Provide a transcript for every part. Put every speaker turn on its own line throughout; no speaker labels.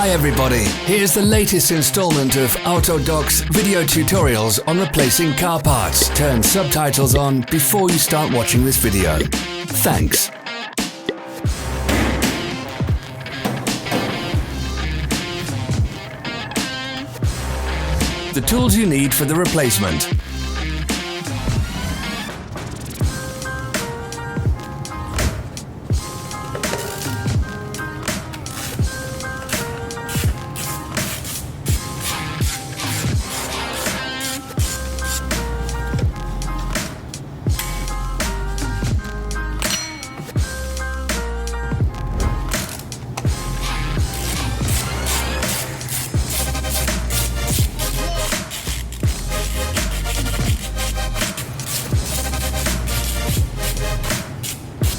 Hi everybody, here's the latest installment of Autodoc's video tutorials on replacing car parts. Turn subtitles on before you start watching this video. Thanks. The tools you need for the replacement.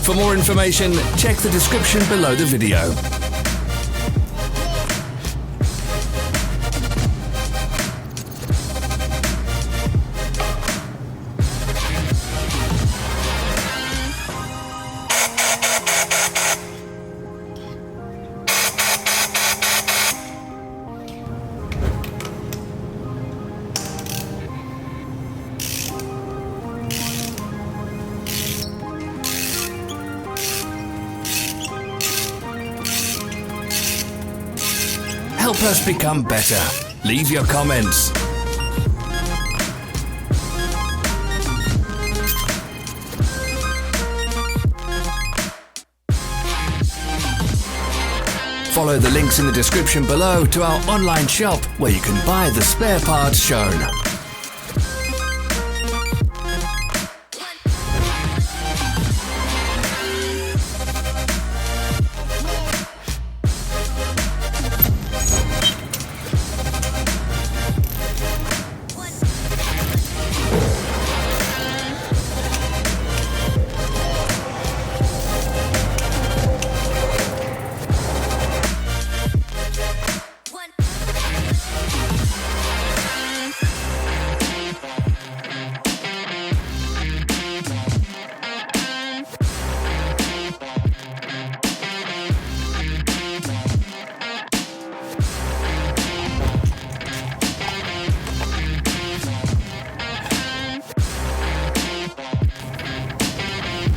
For more information, check the description below the video. Help us become better. Leave your comments. Follow the links in the description below to our online shop where you can buy the spare parts shown.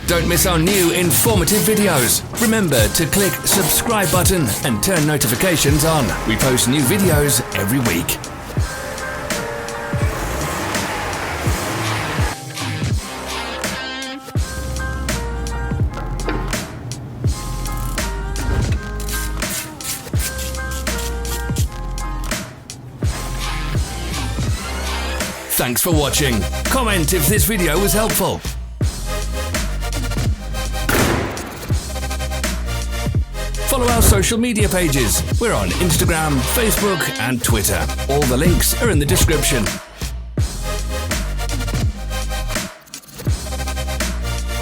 Don't miss our new informative videos. Remember to click subscribe button and turn notifications on. We post new videos every week. Thanks for watching. Comment if this video was helpful. Follow our social media pages. We're on Instagram, Facebook and Twitter. All the links are in the description.